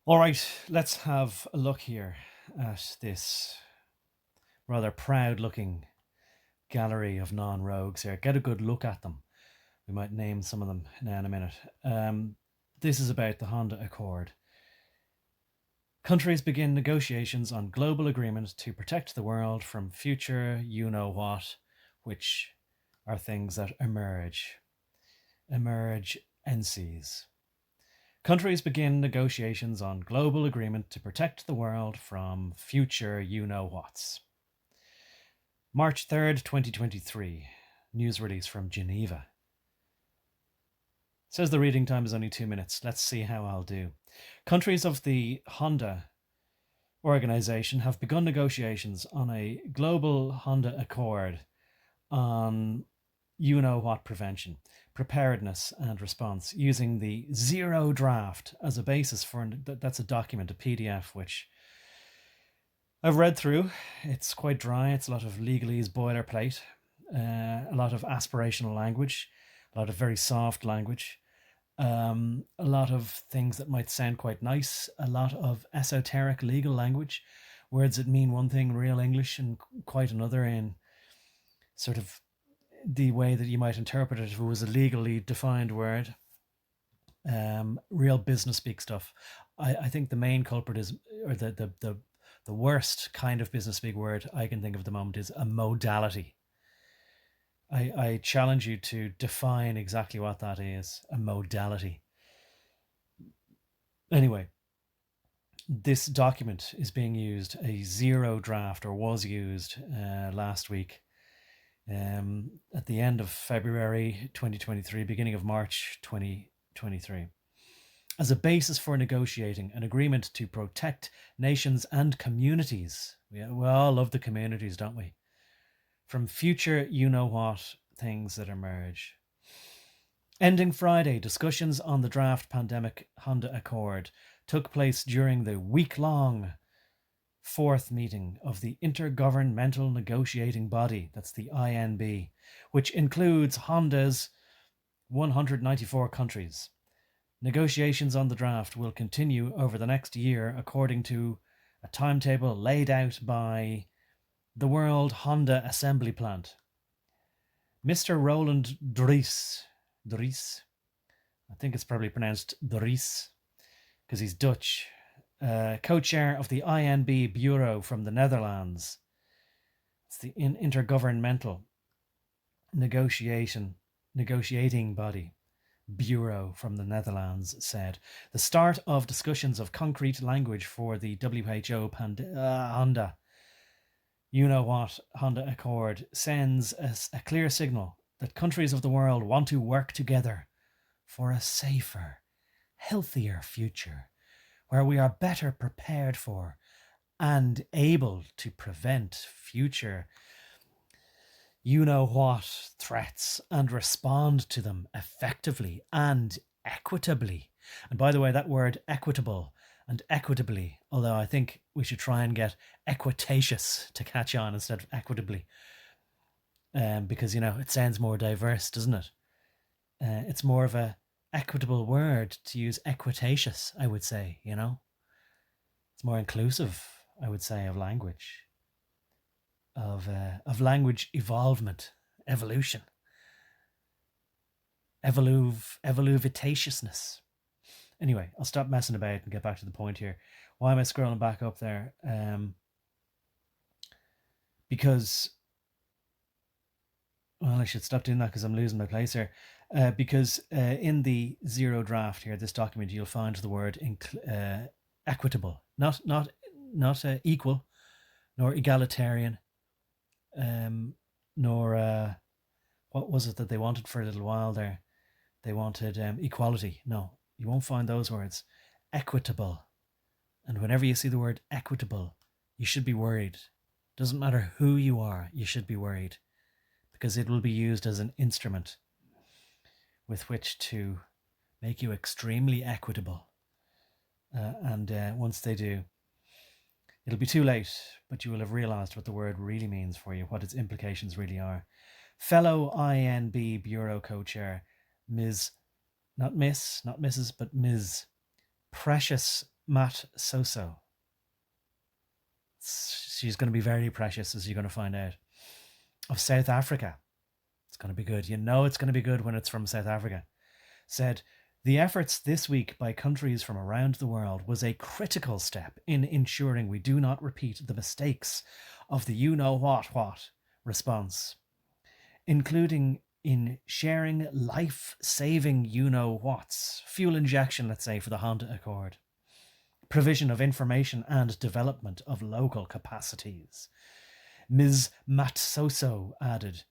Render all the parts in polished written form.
All right, let's have a look here at this rather proud-looking gallery of non-rogues here. Get a good look at them. We might name some of them now in a minute. This is about the Honda Accord. Countries begin negotiations on global agreement to protect the world from future you-know-what, which are things that emerge. Emerge NCs. Countries begin negotiations on global agreement to protect the world from future you-know-whats. March 3rd, 2023. News release from Geneva. Says the reading time is only 2 minutes. Let's see how I'll do. Countries of the Honda organization have begun negotiations on a global Honda Accord on you-know-what prevention, preparedness and response, using the zero draft as a basis for, that's a document, a PDF, which I've read through. It's quite dry. It's a lot of legalese boilerplate, a lot of aspirational language, a lot of very soft language, a lot of things that might sound quite nice, a lot of esoteric legal language, words that mean one thing in real English and quite another in sort of the way that you might interpret it if it was a legally defined word. Real business speak stuff. I think the main culprit is, or the worst kind of business speak word I can think of at the moment is a modality. I challenge you to define exactly what that is, a modality. Anyway, this document is being used, a zero draft, or was used last week, at the end of February 2023, beginning of March 2023, as a basis for negotiating an agreement to protect nations and communities. We all love the communities, don't we? From future you-know-what things that emerge. Ending Friday, discussions on the draft pandemic Honda Accord took place during the week-long fourth meeting of the Intergovernmental Negotiating Body, that's the INB, which includes Honda's 194 countries. Negotiations on the draft will continue over the next year according to a timetable laid out by the World Honda Assembly Plant. Mr Roland Driece, I think it's probably pronounced Driece because he's Dutch, co-chair of the INB Bureau from the Netherlands. It's the Intergovernmental Negotiating Body Bureau from the Netherlands, said. The start of discussions of concrete language for the WHO Honda you-know-what Honda Accord sends a clear signal that countries of the world want to work together for a safer, healthier future where we are better prepared for and able to prevent future you-know-what threats and respond to them effectively and equitably. And by the way, that word equitable and equitably, although I think we should try and get equitatious to catch on instead of equitably, because, you know, it sounds more diverse, doesn't it? It's more of a equitable word to use equitatious, I would say, you know? It's more inclusive, I would say, of language, of language evolution, evoluvitatiousness. Anyway, I'll stop messing about and get back to the point here. Why am I scrolling back up there? Because, well, I should stop doing that because I'm losing my place here. Because in the zero draft here, this document, you'll find the word equitable, not equal, nor egalitarian, nor what was it that they wanted for a little while there? They wanted equality. No, you won't find those words. Equitable. And whenever you see the word equitable, you should be worried. Doesn't matter who you are, you should be worried, because it will be used as an instrument with which to make you extremely equitable. And once they do, it'll be too late, but you will have realised what the word really means for you, what its implications really are. Fellow INB Bureau co-chair, Ms. Not Miss, not Mrs., but Ms. Precious Matsoso. She's going to be very precious, as you're going to find out. Of South Africa. It's going to be good. You know it's going to be good when it's from South Africa. Said, the efforts this week by countries from around the world was a critical step in ensuring we do not repeat the mistakes of the you-know-what response, including in sharing life-saving you-know-whats, fuel injection, let's say, for the Honda Accord, provision of information and development of local capacities. Ms. Matsoso added,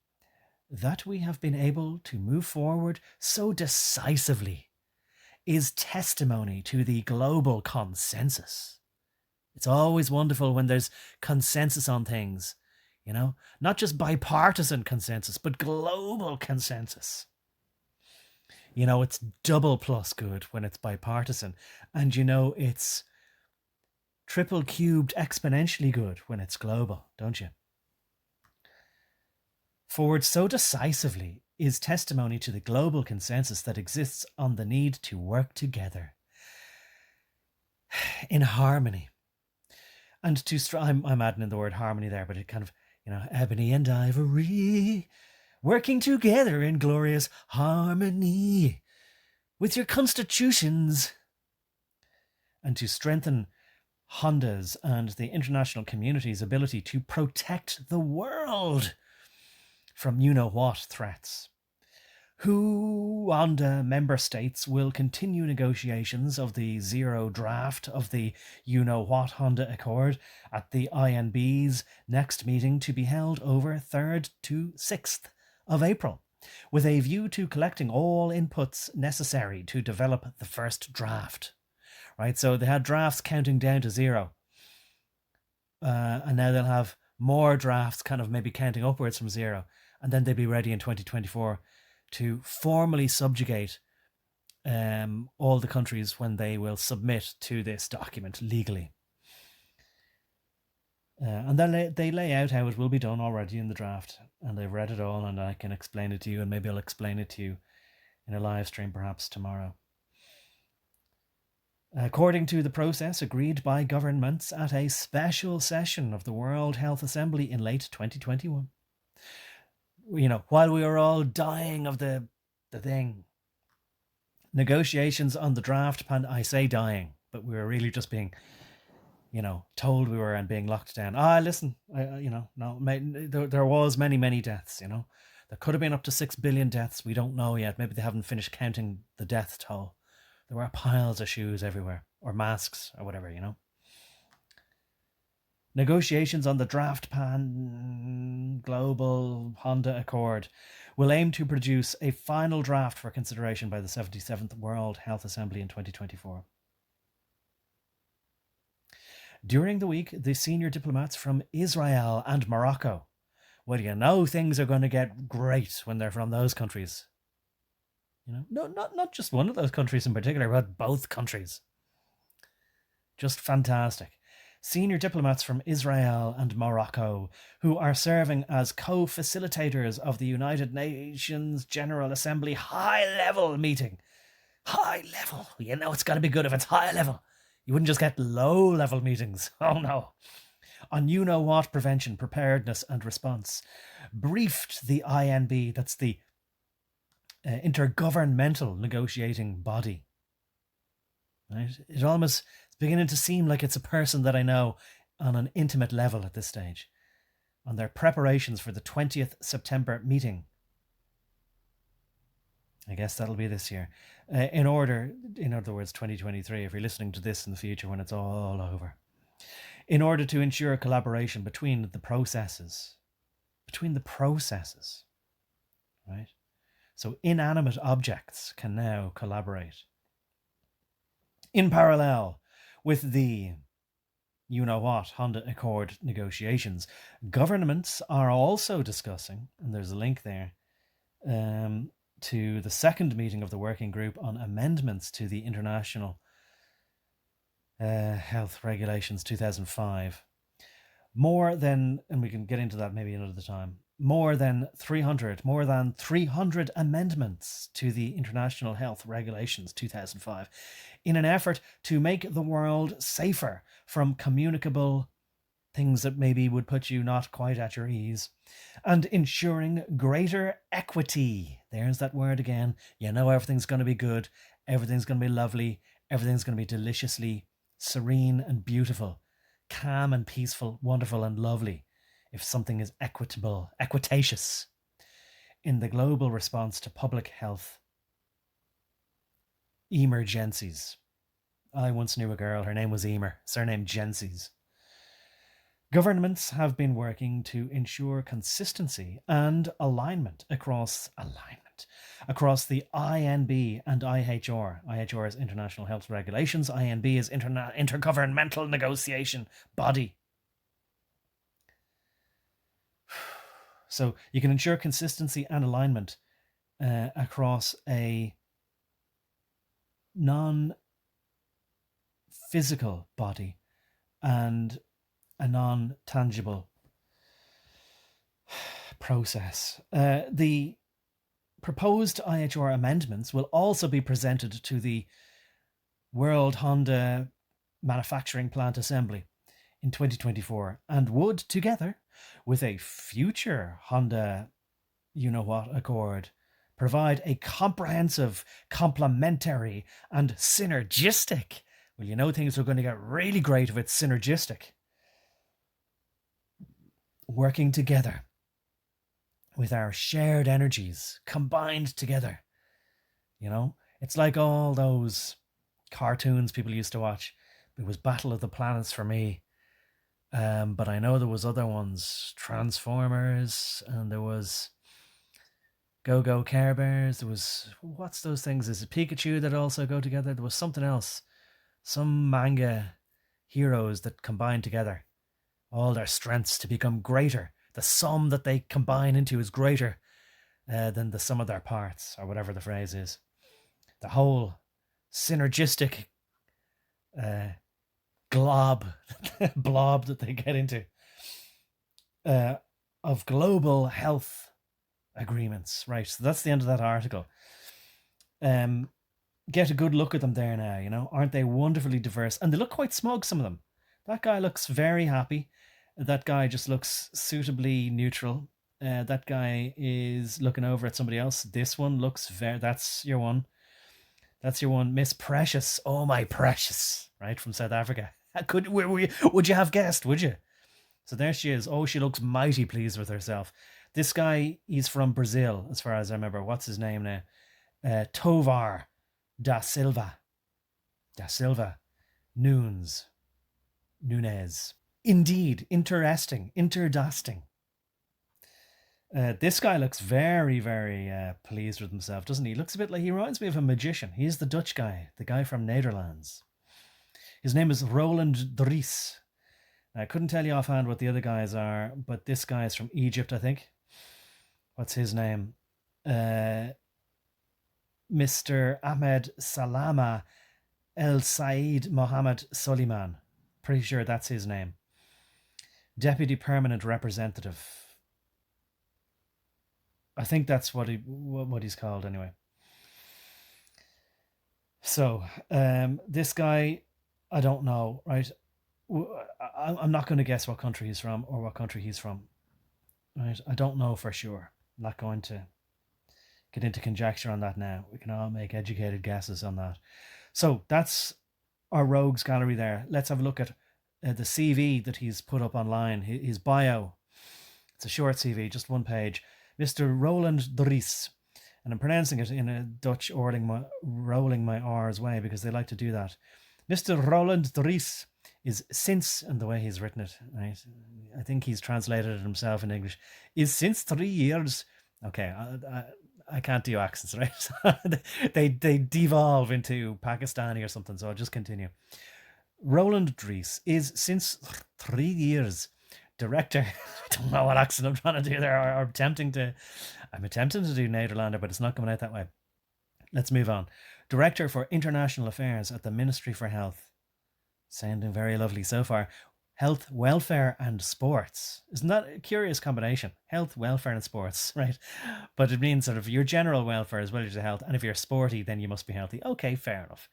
that we have been able to move forward so decisively is testimony to the global consensus. It's always wonderful when there's consensus on things, you know, not just bipartisan consensus, but global consensus. You know, it's double plus good when it's bipartisan, and you know, it's triple cubed exponentially good when it's global, don't you? Forward so decisively is testimony to the global consensus that exists on the need to work together in harmony. And to I'm adding in the word harmony there, but it kind of, you know, ebony and ivory, working together in glorious harmony with your constitutions, and to strengthen Honda's and the international community's ability to protect the world from you-know-what threats. Who Honda member states will continue negotiations of the zero draft of the you-know-what Honda Accord at the INB's next meeting to be held over 3rd to 6th of April, with a view to collecting all inputs necessary to develop the first draft. Right, so they had drafts counting down to zero, and now they'll have more drafts kind of maybe counting upwards from zero, and then they'll be ready in 2024 to formally subjugate all the countries when they will submit to this document legally. And then they lay out how it will be done already in the draft, and they've read it all, and I can explain it to you, and maybe I'll explain it to you in a live stream perhaps tomorrow. According to the process agreed by governments at a special session of the World Health Assembly in late 2021. You know, while we were all dying of the thing, negotiations on the draft, I say dying, but we were really just being, you know, told we were and being locked down. Listen, you know, no, there was many deaths, you know. There could have been up to 6 billion deaths. We don't know yet. Maybe they haven't finished counting the death toll. There were piles of shoes everywhere, or masks, or whatever, you know. Negotiations on the draft global Honda Accord will aim to produce a final draft for consideration by the 77th World Health Assembly in 2024. During the week, the senior diplomats from Israel and Morocco, well, you know things are going to get great when they're from those countries. You know, not just one of those countries in particular, but both countries. Just fantastic. Senior diplomats from Israel and Morocco, who are serving as co-facilitators of the United Nations General Assembly high-level meeting. High level. You know it's got to be good if it's high level. You wouldn't just get low-level meetings. Oh, no. On you-know-what prevention, preparedness and response. Briefed the INB, that's the Intergovernmental Negotiating Body. Right? It almost is beginning to seem like it's a person that I know on an intimate level at this stage. On their preparations for the 20th September meeting. I guess that'll be this year. In other words, 2023, if you're listening to this in the future when it's all over. In order to ensure collaboration between the processes. Right? So inanimate objects can now collaborate. In parallel with the you-know-what Honda Accord negotiations, governments are also discussing, and there's a link there, to the second meeting of the working group on amendments to the International Health Regulations 2005. And we can get into that maybe another time, more than 300 amendments to the International Health Regulations 2005 in an effort to make the world safer from communicable things that maybe would put you not quite at your ease, and ensuring greater equity. There's that word again. You know everything's going to be good, everything's going to be lovely, everything's going to be deliciously serene and beautiful, calm and peaceful, wonderful and lovely, if something is equitable, equitatious in the global response to public health emergencies. I once knew a girl, her name was Emer, surname Jensies. Governments have been working to ensure consistency and alignment across the INB and IHR. IHR is International Health Regulations. INB is Intergovernmental Negotiating Body. So you can ensure consistency and alignment across a non-physical body and a non-tangible process. The proposed IHR amendments will also be presented to the World Honda Manufacturing Plant Assembly in 2024 and would, together with a future Honda Accord, provide a comprehensive, complementary and synergistic, well, things are going to get really great if it's synergistic, working together with our shared energies combined together. It's like all those cartoons people used to watch. It was Battle of the Planets for me. But I know there was other ones, Transformers, and there was Go-Go Care Bears. There was, what's those things? Is it Pikachu that also go together? There was something else. Some manga heroes that combine together all their strengths to become greater. The sum that they combine into is greater than the sum of their parts, or whatever the phrase is. The whole synergistic blob that they get into of global health agreements. Right, so that's the end of that article. Get a good look at them there now. Aren't they wonderfully diverse? And they look quite smug, some of them. That guy looks very happy. That guy just looks suitably neutral. That guy is looking over at somebody else. This one looks that's your one. That's your one, Miss Precious. Oh, my precious, right, from South Africa. Would you have guessed, would you? So there she is. Oh, she looks mighty pleased with herself. This guy, he's from Brazil, as far as I remember. What's his name now? Tovar da Silva. Nunes. Indeed, interesting, interdusting. This guy looks very, very pleased with himself, doesn't he? He looks a bit like, he reminds me of a magician. He's the Dutch guy, the guy from Netherlands. His name is Roland Driece. I couldn't tell you offhand what the other guys are, but this guy is from Egypt, I think. What's his name? Mr. Ahmed Salama Elsayed Mohamed SOLIMAN. Pretty sure that's his name. Deputy Permanent Representative. I think that's what he's called anyway. So, this guy, I don't know, right? I'm not going to guess what country he's from or what country he's from. Right? I don't know for sure. I'm not going to get into conjecture on that now. We can all make educated guesses on that. So that's our rogues gallery there. Let's have a look at the CV that he's put up online, his bio. It's a short CV, just one page. Mr. Roland Driece. And I'm pronouncing it in a Dutch rolling my R's way because they like to do that. Mr. Roland Driece is since, and the way he's written it, right? I think he's translated it himself in English, is since 3 years. Okay, I can't do accents, right? they devolve into Pakistani or something, so I'll just continue. Roland Driece is since 3 years director. I don't know what accent I'm trying to do there. I'm attempting to do Nederlander, but it's not coming out that way. Let's move on. Director for International Affairs at the Ministry for Health. Sounding very lovely so far. health, welfare, and sports. Isn't that a curious combination? Health, welfare, and sports, right? But it means sort of your general welfare as well as your health. And if you're sporty, then you must be healthy. Okay, fair enough.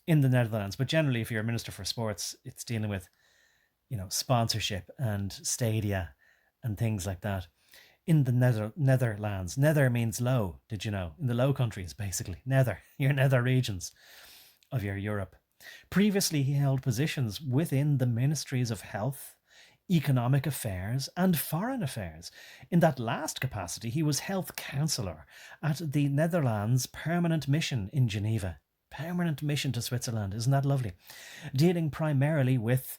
In the Netherlands. But generally, if you're a minister for sports, it's dealing with, sponsorship and stadia and things like that. In the Netherlands, nether means low, did you know? In the Low Countries, basically. Your nether regions of your Europe. Previously, he held positions within the Ministries of Health, Economic Affairs, and Foreign Affairs. In that last capacity, he was Health Councillor at the Netherlands Permanent Mission in Geneva. Permanent mission to Switzerland, isn't that lovely? Dealing primarily with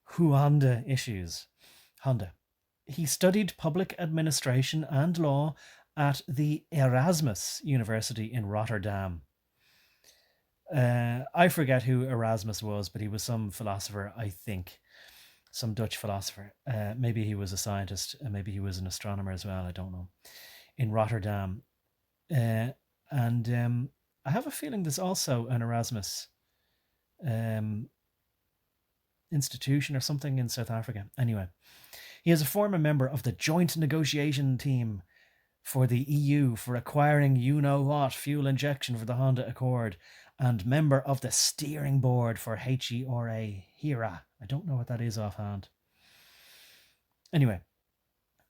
Honda issues. Honda. He studied public administration and law at the Erasmus University in Rotterdam. I forget who Erasmus was, but he was some philosopher, I think. Some Dutch philosopher. Maybe he was a scientist. Maybe he was an astronomer as well. I don't know. In Rotterdam. And I have a feeling there's also an Erasmus institution or something in South Africa. Anyway, he is a former member of the joint negotiation team for the EU for acquiring you-know-what fuel injection for the Honda Accord, and member of the steering board for HERA. I don't know what that is offhand. Anyway,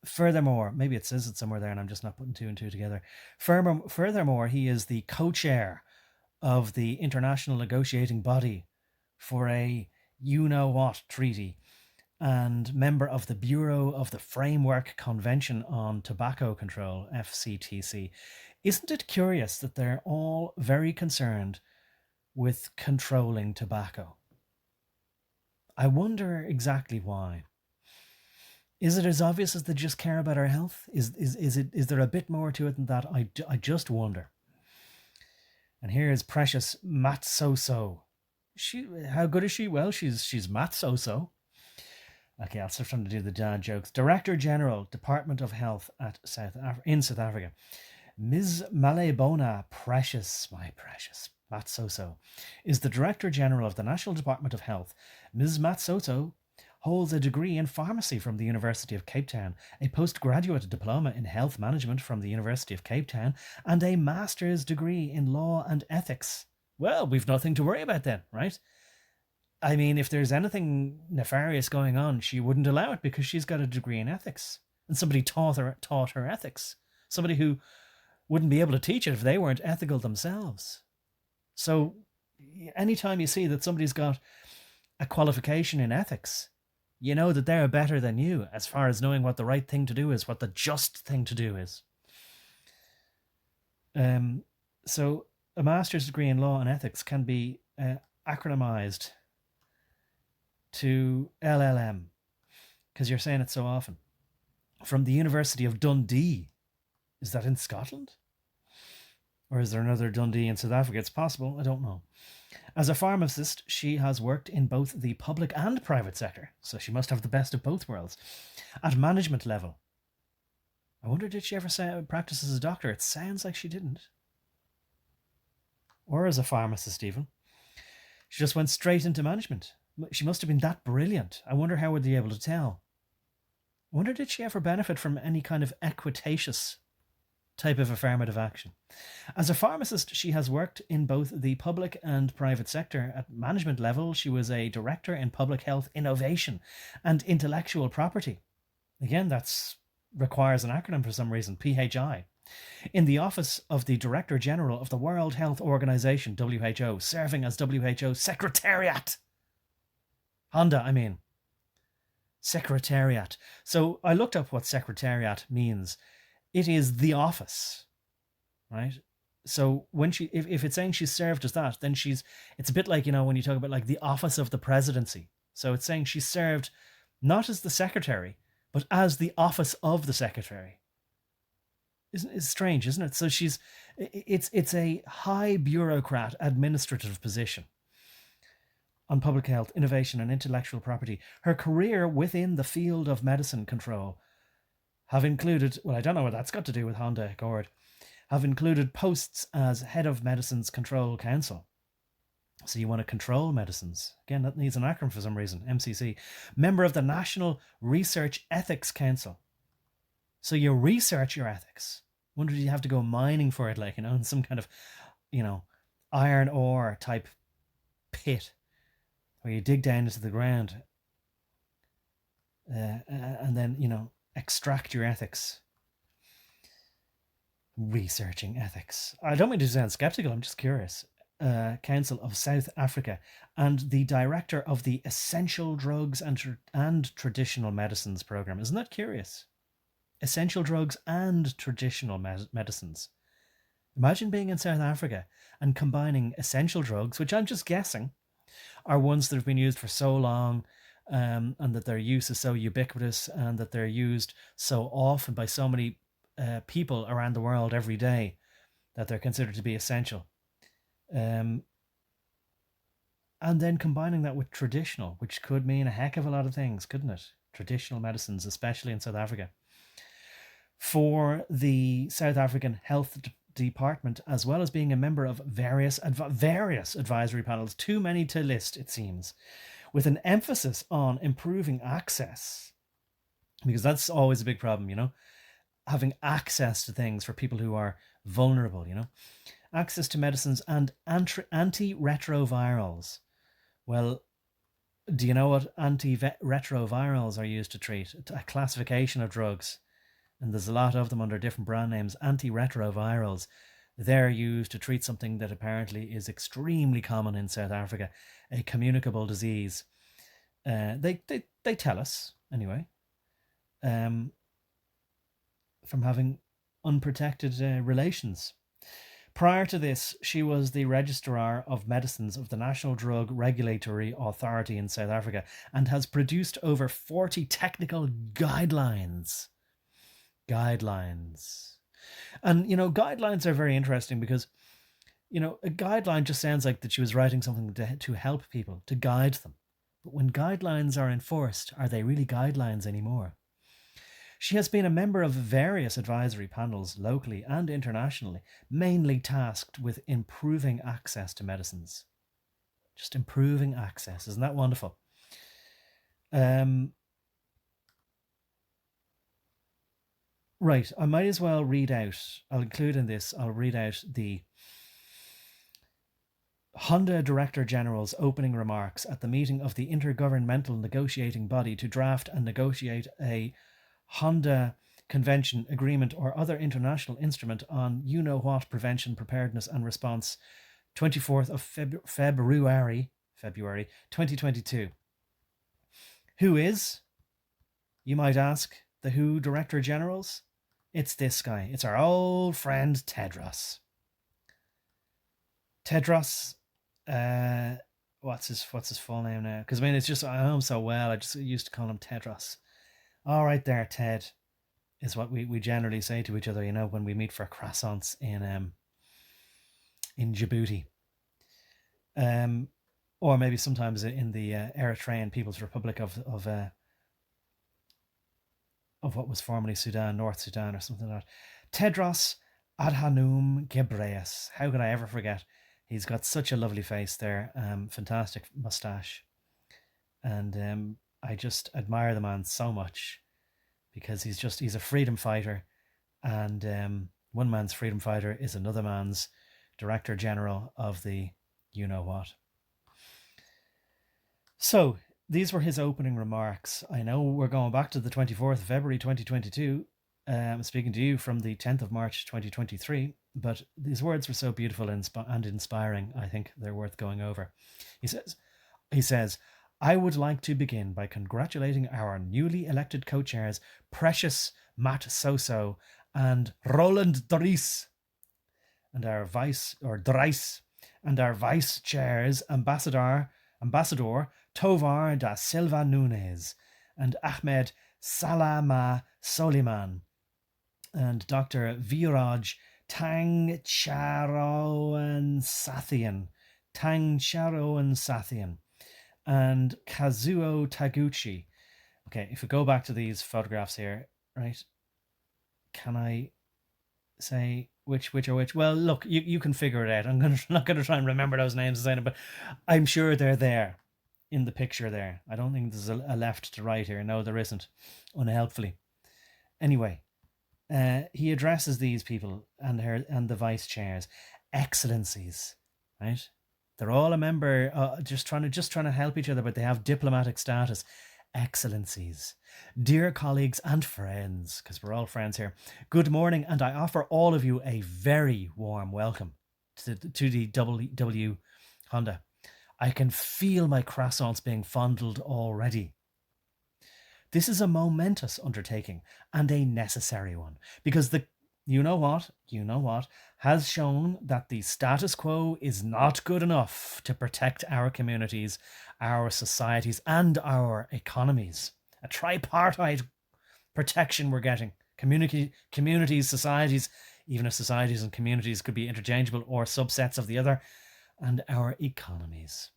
furthermore, maybe it says it somewhere there and I'm just not putting two and two together. Furthermore, he is the co-chair of the International Negotiating Body for a you-know-what treaty, and member of the Bureau of the Framework Convention on Tobacco Control, FCTC. Isn't it curious that they're all very concerned with controlling tobacco? I wonder exactly why. Is it as obvious as they just care about our health? Is there a bit more to it than that? I just wonder. And here is precious Matsoso. How good is she? Well, she's Matsoso. Okay, I'll start trying to do the dad jokes. Director General, Department of Health at South Africa. Ms. Malebona Precious, my precious Matsoso, is the Director General of the National Department of Health. Ms. Matsoso holds a degree in pharmacy from the University of Cape Town, a postgraduate diploma in health management from the University of Cape Town, and a master's degree in law and ethics. Well, we've nothing to worry about then, right? I mean, if there's anything nefarious going on, she wouldn't allow it because she's got a degree in ethics. And somebody taught her ethics. Somebody who wouldn't be able to teach it if they weren't ethical themselves. So anytime you see that somebody's got a qualification in ethics, you know that they're better than you as far as knowing what the right thing to do is, what the just thing to do is. So a master's degree in law and ethics can be acronymized to LLM, because you're saying it so often. From the University of Dundee. Is that in Scotland? Or is there another Dundee in South Africa? It's possible, I don't know. As a pharmacist, she has worked in both the public and private sector, so she must have the best of both worlds. At management level. I wonder, did she ever practice as a doctor? It sounds like she didn't. Or as a pharmacist even. She just went straight into management. She must have been that brilliant. I wonder how would they be able to tell. I wonder, did she ever benefit from any kind of equitatious type of affirmative action? As a pharmacist, she has worked in both the public and private sector. At management level, she was a director in public health innovation and intellectual property. Again, that requires an acronym for some reason, PHI. In the office of the Director General of the World Health Organization, WHO, serving as WHO Secretariat. Secretariat. So I looked up what secretariat means. It is the office, right? So when if it's saying she served as that, then it's a bit like, when you talk about like the office of the presidency. So it's saying she served not as the secretary, but as the office of the secretary. It's strange, isn't it? So it's a high bureaucrat administrative position on public health, innovation, and intellectual property. Her career within the field of medicine control have included, well, I don't know what that's got to do with Honda Accord, have included posts as head of Medicines Control Council, So you want to control medicines. Again, that needs an acronym for some reason. MCC. Member of the National Research Ethics Council. So you research your ethics. Wonder, do you have to go mining for it, like, in some kind of, iron ore type pit where you dig down into the ground and then, extract your ethics. Researching ethics. I don't mean to sound skeptical, I'm just curious. Council of South Africa, and the director of the Essential Drugs and Traditional Medicines Program. Isn't that curious? Essential drugs and traditional medicines. Imagine being in South Africa and combining essential drugs, which I'm just guessing are ones that have been used for so long, and that their use is so ubiquitous, and that they're used so often by so many people around the world every day that they're considered to be essential. And then combining that with traditional, which could mean a heck of a lot of things, couldn't it? Traditional medicines, especially in South Africa. For the South African Health Department, as well as being a member of various advisory panels, too many to list, it seems, with an emphasis on improving access, because that's always a big problem, having access to things for people who are vulnerable, access to medicines and antiretrovirals. Well, do you know what antiretrovirals are used to treat? A classification of drugs, and there's a lot of them under different brand names. Antiretrovirals, they're used to treat something that apparently is extremely common in South Africa, a communicable disease. They tell us, anyway, from having unprotected relations. Prior to this, she was the Registrar of Medicines of the National Drug Regulatory Authority in South Africa and has produced over 40 technical guidelines. And, guidelines are very interesting because, a guideline just sounds like that she was writing something to help people, to guide them. But when guidelines are enforced, are they really guidelines anymore? She has been a member of various advisory panels locally and internationally, mainly tasked with improving access to medicines. Just improving access. Isn't that wonderful? Right, I might as well read out, I'll read out the Honda Director General's opening remarks at the meeting of the Intergovernmental Negotiating Body to draft and negotiate a Honda Convention, Agreement, or other international instrument on you-know-what prevention, preparedness and response, 24th of February 2022. Who is, you might ask, the WHO Director Generals? It's this guy. It's our old friend Tedros. Tedros, what's his full name now? Because it's just, I know him so well, I just used to call him Tedros. All right there, Ted, is what we generally say to each other, when we meet for croissants in Djibouti. Or maybe sometimes in the Eritrean People's Republic of what was formerly Sudan, North Sudan or something like that. Tedros Adhanom Ghebreyesus. How could I ever forget? He's got such a lovely face there, fantastic moustache. And I just admire the man so much because he's a freedom fighter, and one man's freedom fighter is another man's Director General of the you-know-what. So, these were his opening remarks. I know we're going back to the 24th of February 2022. I'm speaking to you from the 10th of March 2023, but these words were so beautiful and inspiring, I think they're worth going over. He says, I would like to begin by congratulating our newly elected co-chairs, Precious Matsoso and Roland Driece, and our vice chairs, Ambassador Tovar da Silva Nunes and Ahmed Salama SOLIMAN, and Dr. Viroj Tangcharoensathien, and Kazuo Taguchi. Okay, if we go back to these photographs here, right, can I say Which are which? Well, look, you can figure it out. Not gonna try and remember those names, but I'm sure they're there in the picture there. I don't think there's a left to right here. No, there isn't, unhelpfully. Anyway, he addresses these people and the vice chairs, excellencies, right? They're all a member, just trying to help each other, but they have diplomatic status. Excellencies, dear colleagues and friends, because we're all friends here, good morning, and I offer all of you a very warm welcome to the W Honda. I can feel my croissants being fondled already. This is a momentous undertaking and a necessary one, because the you know what has shown that the status quo is not good enough to protect our communities, our societies, and our economies. A tripartite protection we're getting. Communities, societies, even if societies and communities could be interchangeable or subsets of the other, and our economies.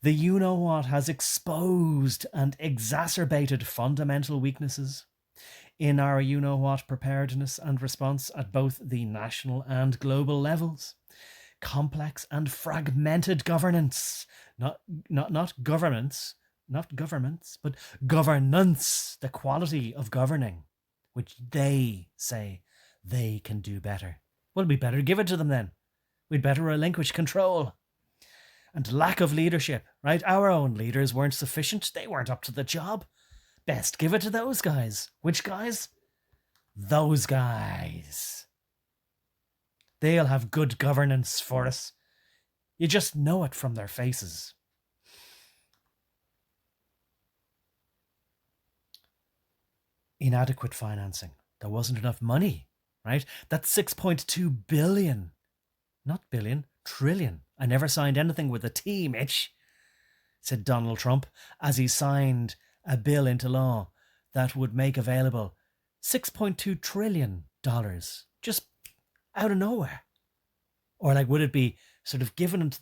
The you-know-what has exposed and exacerbated fundamental weaknesses in our you-know-what preparedness and response at both the national and global levels. Complex and fragmented governance, not governments, but governance, the quality of governing, which they say they can do better. Well, we'd better give it to them then. We'd better relinquish control. And lack of leadership, right? Our own leaders weren't sufficient. They weren't up to the job. Best give it to those guys. Which guys? Those guys. They'll have good governance for us. You just know it from their faces. Inadequate financing. There wasn't enough money, right? That's 6.2 billion. Not billion, trillion. I never signed anything with a T, Mitch, said Donald Trump as he signed a bill into law that would make available $6.2 trillion just out of nowhere. Or like, would it be sort of given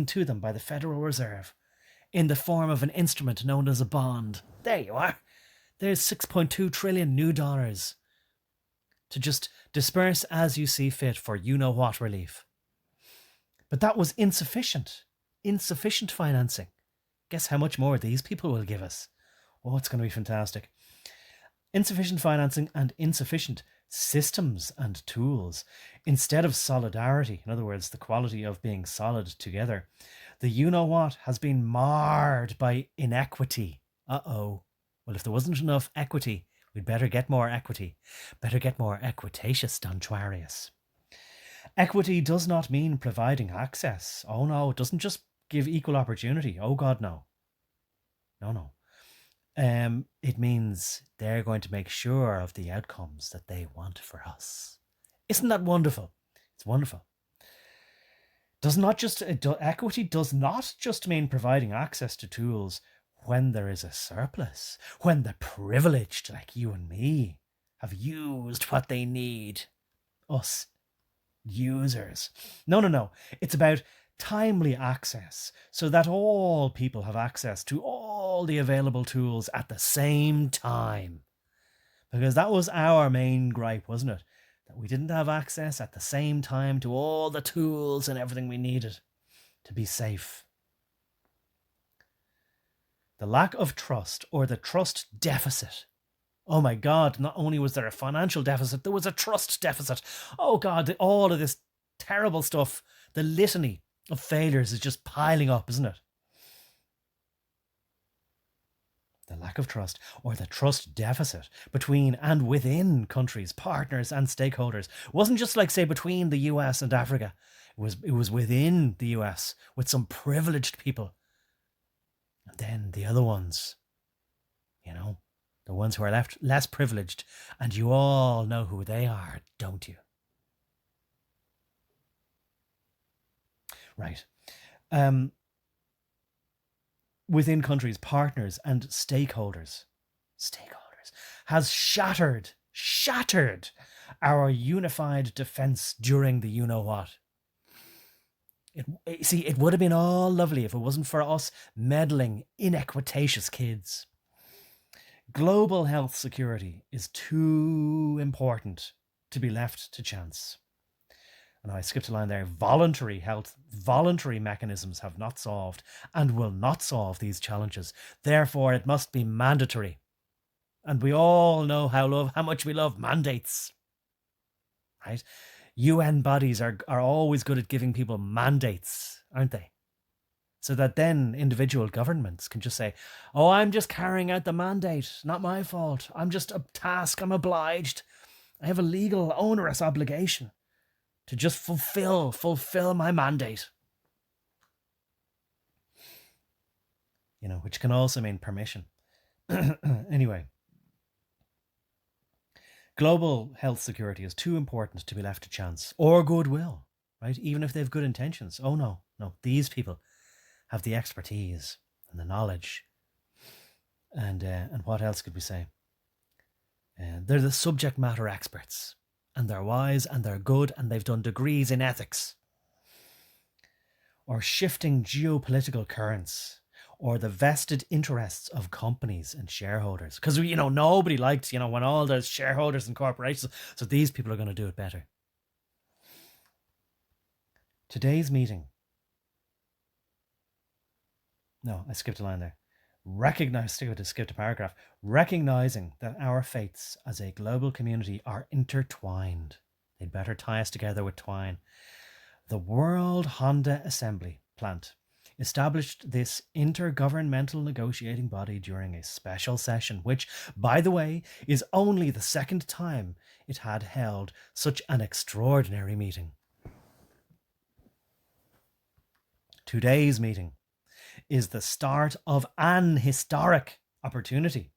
to them by the Federal Reserve in the form of an instrument known as a bond? There you are. There's $6.2 trillion new dollars to just disperse as you see fit for you-know-what relief. But that was insufficient financing. Guess how much more these people will give us? Oh, it's going to be fantastic. Insufficient financing and insufficient systems and tools. Instead of solidarity, in other words, the quality of being solid together, the you-know-what has been marred by inequity. Uh-oh. Well, if there wasn't enough equity, we'd better get more equity. Better get more equitatious, Tangcharoensathien. Equity does not mean providing access. Oh no, it doesn't just give equal opportunity. Oh God, no. No. It means they're going to make sure of the outcomes that they want for us. Isn't that wonderful? It's wonderful. Equity does not just mean providing access to tools when there is a surplus, when the privileged like you and me have used what they need. Us users. No. It's about timely access so that all people have access to all the available tools at the same time. Because that was our main gripe, wasn't it? That we didn't have access at the same time to all the tools and everything we needed to be safe. The lack of trust, or the trust deficit. Oh my God, not only was there a financial deficit, there was a trust deficit. Oh God, all of this terrible stuff, the litany of failures is just piling up, isn't it? The lack of trust, or the trust deficit between and within countries, partners and stakeholders. It wasn't just like, say, between the US and Africa. It was within the US with some privileged people. And then the other ones, the ones who are left less privileged, and you all know who they are, don't you? Right. Within countries, partners and stakeholders has shattered our unified defence during the you-know-what. It would have been all lovely if it wasn't for us meddling, inequitatious kids. Global health security is too important to be left to chance. and I skipped a line there, voluntary mechanisms have not solved and will not solve these challenges. Therefore, it must be mandatory. And we all know how much we love mandates, right? UN bodies are always good at giving people mandates, aren't they? So that then individual governments can just say, oh, I'm just carrying out the mandate, not my fault. I'm just a task, I'm obliged. I have a legal onerous obligation to just fulfill my mandate. You know, which can also mean permission. Anyway, global health security is too important to be left to chance or goodwill, right? Even if they have good intentions. Oh no, these people have the expertise and the knowledge. And what else could we say? They're the subject matter experts, and they're wise and they're good, and they've done degrees in ethics or shifting geopolitical currents or the vested interests of companies and shareholders. Because, nobody liked, when all those shareholders and corporations. So these people are going to do it better. Today's meeting. No, I skipped a line there. Skipped a paragraph. Recognizing that our fates as a global community are intertwined. They'd better tie us together with twine. The World Honda Assembly Plant established this Intergovernmental Negotiating Body during a special session, which, by the way, is only the second time it had held such an extraordinary meeting. Today's meeting is the start of an historic opportunity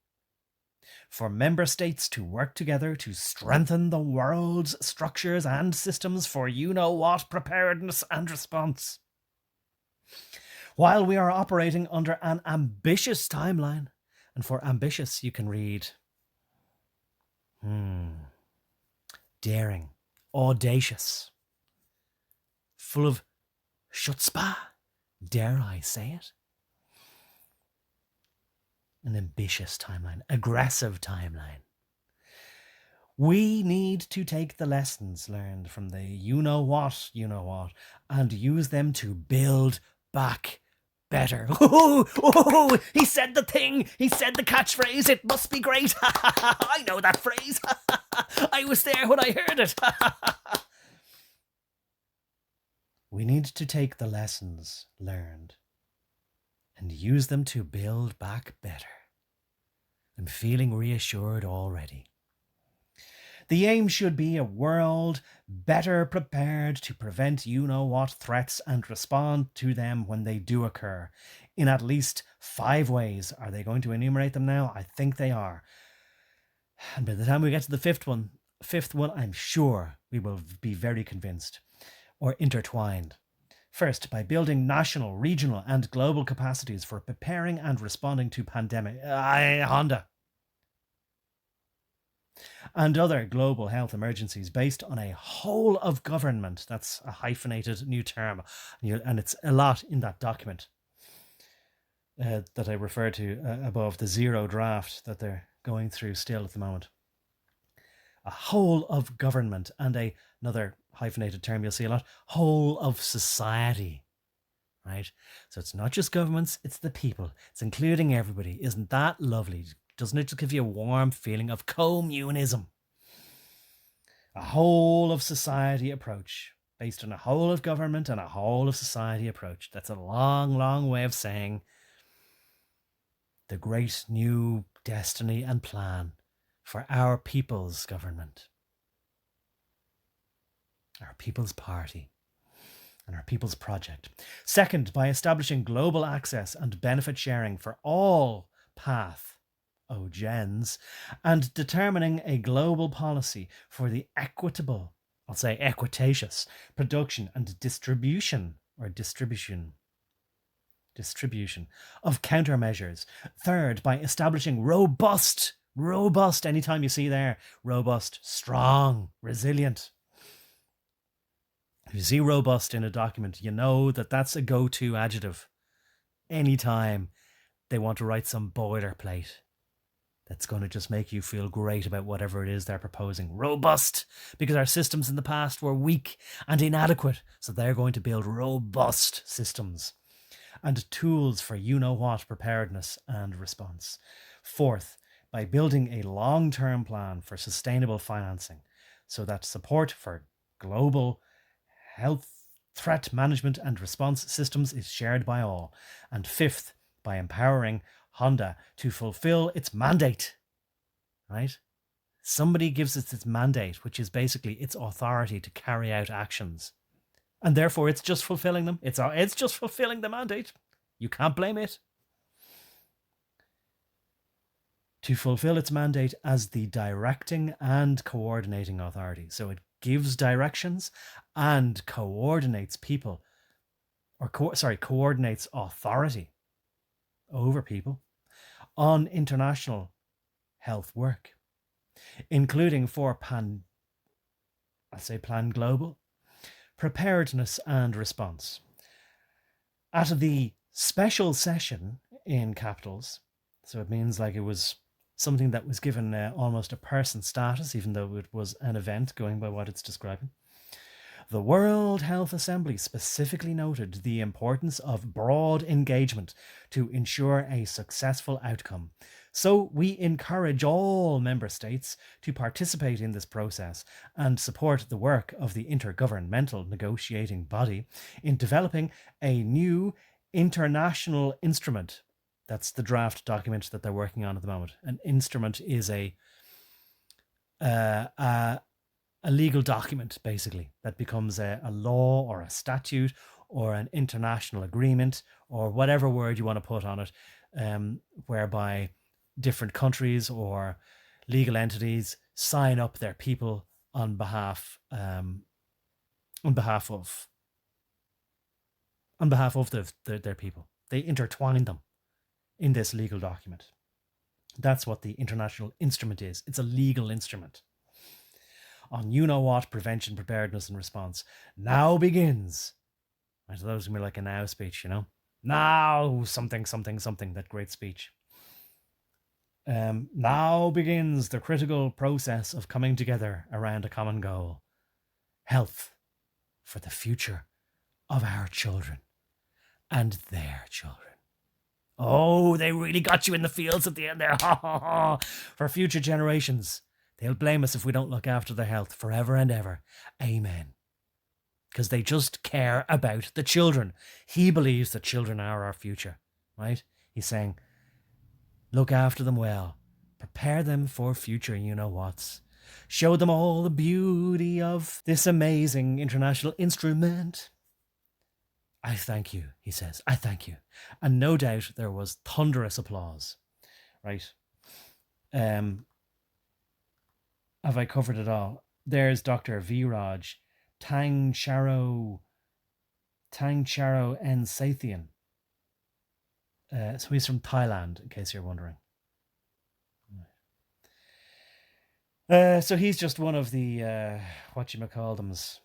for member states to work together to strengthen the world's structures and systems for you-know-what preparedness and response. While we are operating under an ambitious timeline, and for ambitious you can read daring, audacious, full of chutzpah, dare I say it? An ambitious timeline, aggressive timeline. We need to take the lessons learned from the you-know-what, and use them to build back better. Oh, he said the thing. He said the catchphrase. It must be great. I know that phrase. I was there when I heard it. We need to take the lessons learned and use them to build back better. I'm feeling reassured already. The aim should be a world better prepared to prevent you-know-what threats and respond to them when they do occur, in at least 5 ways. Are they going to enumerate them now? I think they are. And by the time we get to the fifth one, I'm sure we will be very convinced, or intertwined. First, by building national, regional, and global capacities for preparing and responding to pandemic, Honda, and other global health emergencies based on a whole of government. That's a hyphenated new term, and it's a lot in that document that I referred to above, the zero draft that they're going through still at the moment. A whole of government, and another hyphenated term you'll see a lot, whole of society, right? So it's not just governments, it's the people. It's including everybody. Isn't that lovely? Doesn't it just give you a warm feeling of communism? A whole of society approach based on a whole of government and a whole of society approach. That's a long, long way of saying the great new destiny and plan for our people's government, our people's party, and our people's project. Second, by establishing global access and benefit sharing for all gens, and determining a global policy for the equitable, I'll say equitatious, production and distribution of countermeasures. Third, by establishing robust, anytime you see there, robust, strong, resilient. If you see robust in a document, you know that that's a go-to adjective. Anytime they want to write some boilerplate, that's going to just make you feel great about whatever it is they're proposing. Robust, because our systems in the past were weak and inadequate. So they're going to build robust systems and tools for you-know-what preparedness and response. Fourth, by building a long-term plan for sustainable financing so that support for global health threat management and response systems is shared by all. And fifth, by empowering Honda to fulfill its mandate, right? Somebody gives it its mandate, which is basically its authority to carry out actions. And therefore, it's just fulfilling them. It's just fulfilling the mandate. You can't blame it. To fulfill its mandate as the directing and coordinating authority. So it gives directions and coordinates people, or coordinates authority over people on international health work, including for Plan Global, preparedness and response. At the special session in capitals, so it means like it was something that was given almost a person status, even though it was an event going by what it's describing. The World Health Assembly specifically noted the importance of broad engagement to ensure a successful outcome. So we encourage all member states to participate in this process and support the work of the Intergovernmental Negotiating Body in developing a new international instrument. That's the draft document that they're working on at the moment. An instrument is a legal document, basically, that becomes a law or a statute or an international agreement or whatever word you want to put on it, whereby different countries or legal entities sign up their people on behalf of their people. They intertwine them in this legal document. That's what the international instrument is. It's a legal instrument. On you-know-what, prevention, preparedness, and response. Now begins. I thought that was going to be like a now speech, you know? Now, something, something, something, that great speech. Now begins the critical process of coming together around a common goal. Health for the future of our children and their children. Oh, they really got you in the fields at the end there. Ha ha ha. For future generations. They'll blame us if we don't look after their health forever and ever. Amen. Because they just care about the children. He believes that children are our future, right? He's saying, look after them well. Prepare them for future you-know-whats. Show them all the beauty of this amazing international instrument. I thank you, he says. I thank you. And no doubt there was thunderous applause, right? Have I covered it all? There's Dr. Viroj Tangcharoensathien. So he's from Thailand, in case you're wondering. So he's just one of the, whatchamacallthems,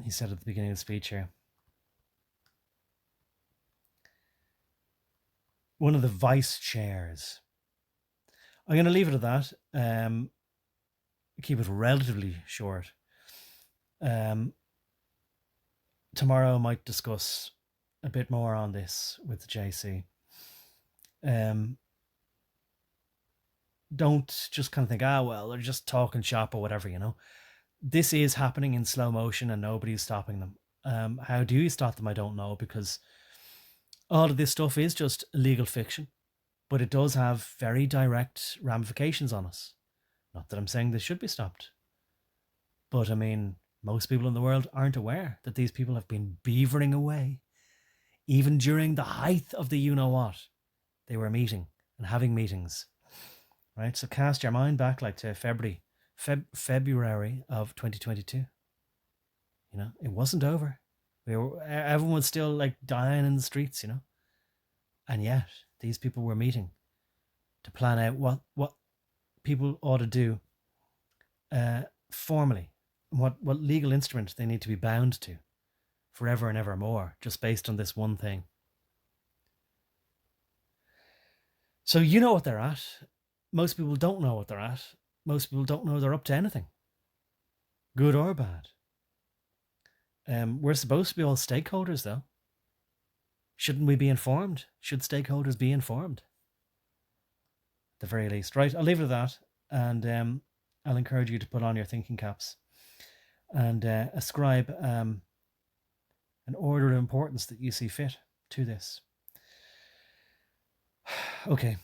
he said at the beginning of the speech here. One of the vice chairs. I'm going to leave it at that. Keep it relatively short. Tomorrow I might discuss a bit more on this with JC. Don't just kind of think, well, they're just talking shop or whatever, you know. This is happening in slow motion and nobody's stopping them. How do you stop them? I don't know, because all of this stuff is just legal fiction, but it does have very direct ramifications on us. Not that I'm saying this should be stopped, but I mean, most people in the world aren't aware that these people have been beavering away. Even during the height of the you-know-what, they were meeting and having meetings, right? So cast your mind back like to February of 2022. You know, it wasn't over. Everyone was still like dying in the streets, you know, and yet these people were meeting to plan out what people ought to do formally, what legal instrument they need to be bound to forever and ever more, just based on this one thing. So you know what they're at. most people don't know what they're at. Most people don't know they're up to anything, good or bad. We're supposed to be all stakeholders, though. Shouldn't we be informed? Should stakeholders be informed? At the very least. Right, I'll leave it at that. And I'll encourage you to put on your thinking caps and ascribe an order of importance that you see fit to this. Okay,